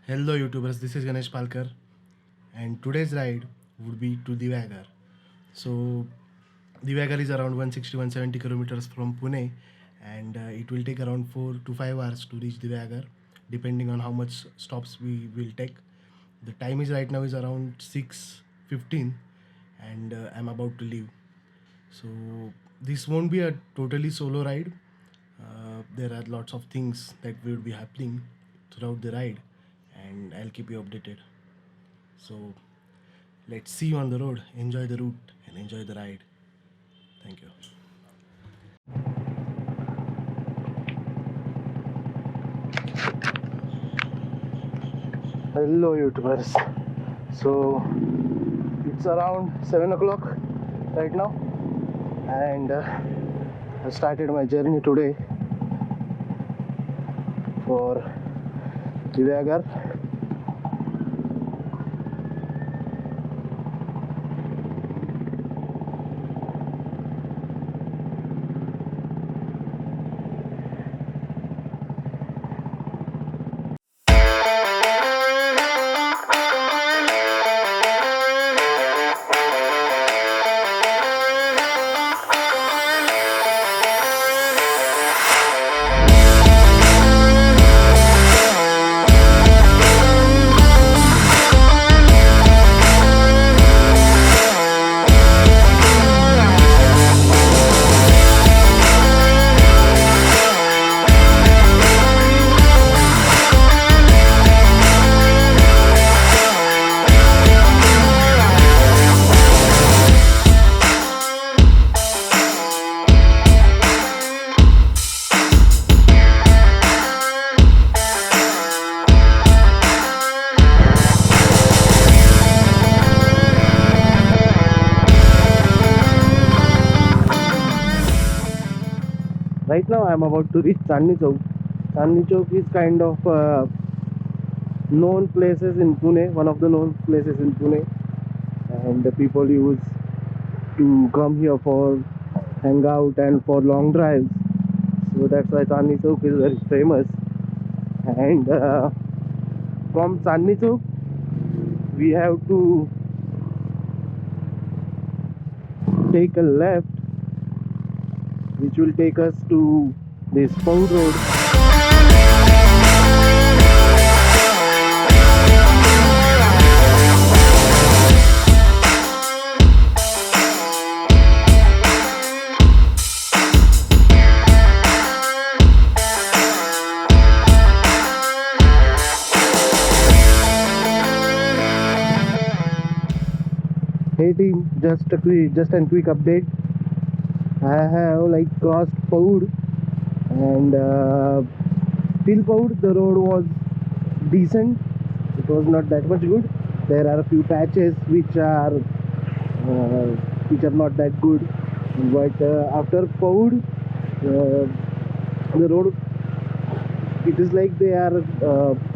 Hello YouTubers, this is Ganesh Palkar and today's ride would be to Diveagar. So Diveagar is around 160-170 kilometers from Pune and it will take around 4 to 5 hours to reach Diveagar depending on how much stops we will take. The time is right now is around 6:15 and I'm about to leave. So this won't be a totally solo ride. There are lots of things that will be happening throughout the ride and I'll keep you updated. So let's see you on the road. Enjoy the route and enjoy the ride. Thank you. Hello YouTubers. So it's around 7 o'clock right now and I started my journey today for Diveagar. Right now I'm about to reach Chandni Chowk. Chandni Chowk is kind of known places in Pune, one of the known places in Pune, and the people use to come here for hang out and for long drives. So that's why Chandni Chowk is very famous. And from Chandni Chowk we have to take a left, which will take us to this Pound Road. Hey team, just a quick update. I have crossed Poud and till Poud the road was decent. It was not that much good. There are a few patches which are not that good. But after Poud, the road, it is like they are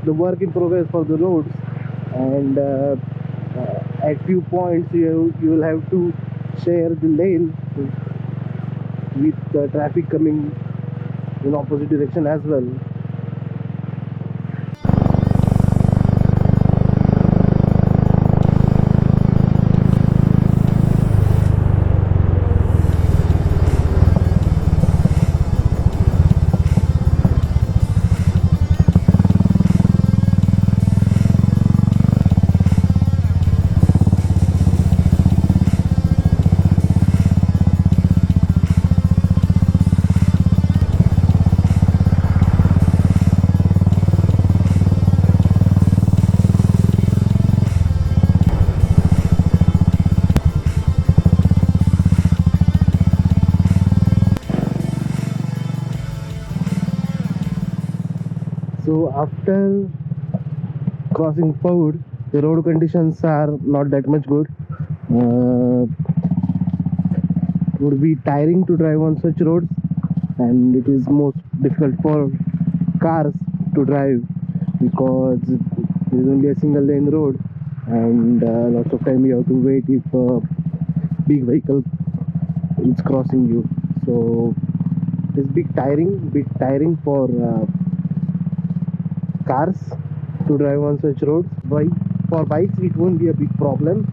the work in progress for the roads, and at few points you will have to share the lane with the traffic coming in opposite direction as well. So after crossing Poud, the road conditions are not that much good. It would be tiring to drive on such roads, and it is most difficult for cars to drive because it is only a single lane road, and lots of time you have to wait if a big vehicle is crossing you. So it is bit tiring for cars, to drive on such roads. For bikes it won't be a big problem,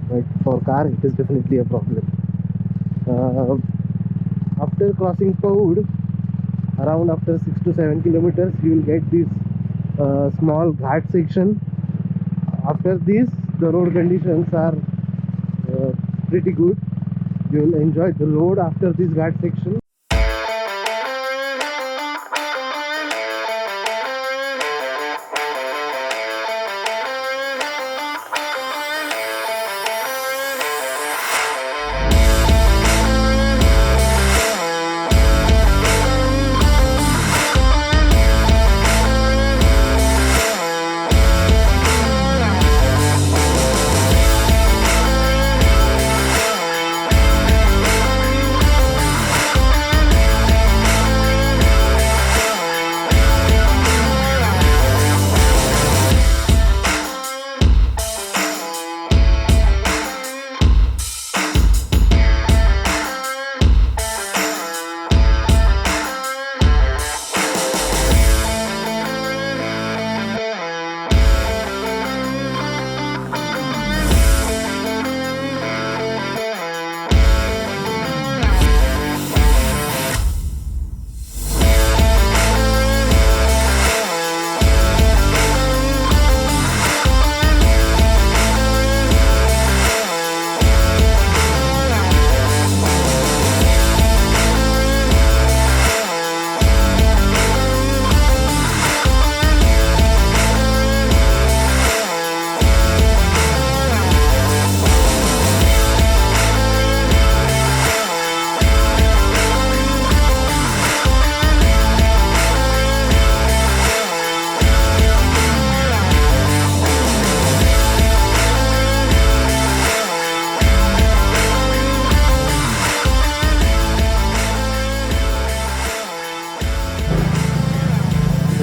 but for car it is definitely a problem. uh, After crossing Paud, around after 6 to 7 kilometers, you will get this small ghat section. After this, the road conditions are pretty good. You will enjoy the road after this ghat section.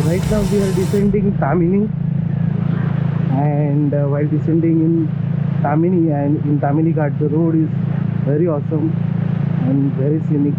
Right now we are descending Tamini, and while descending in Tamini and in Tamini Ghat, the road is very awesome and very scenic.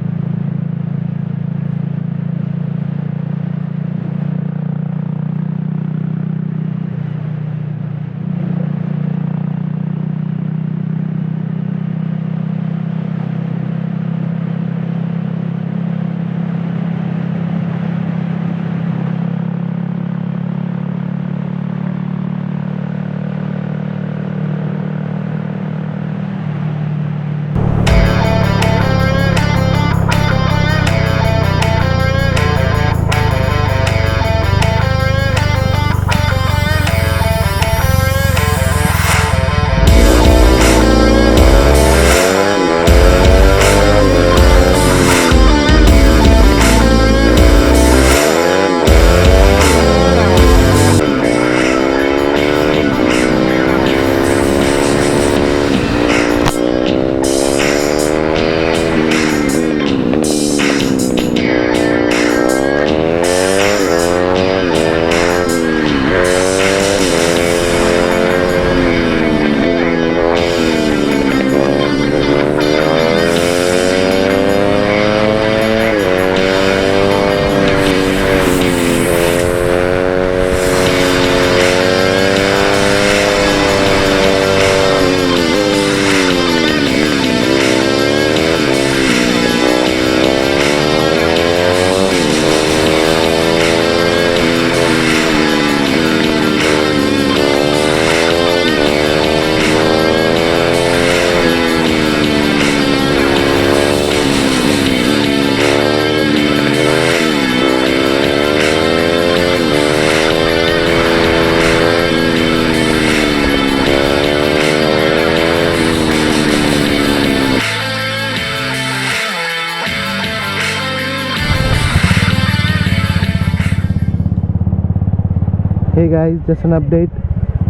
Hey guys, just an update.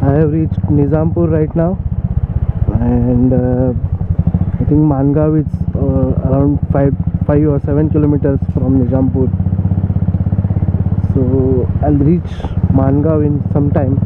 I have reached Nizampur right now, and I think Mangaon is around 5 or 7 kilometers from Nizampur. So I'll reach Mangaon in some time.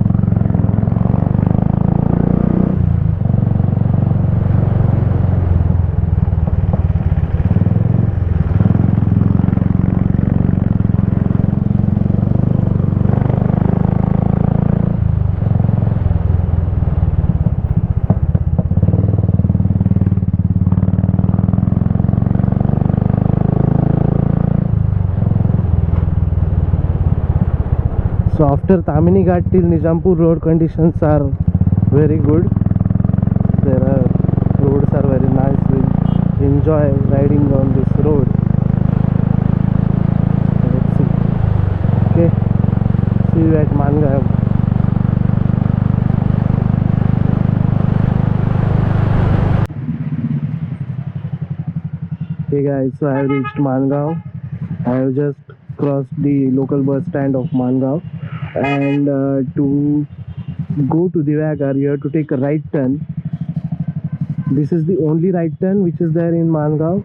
So after Tamini Ghat till Nijampur road conditions are very good. There are roads are very nice. We enjoy riding on this road. Let's see. Okay. See you at Mangaon. Hey guys, so I have reached Mangaon. I have just crossed the local bus stand of Mangaon, and to go to Diveagar you have to take a right turn. This is the only right turn which is there in Mangaon,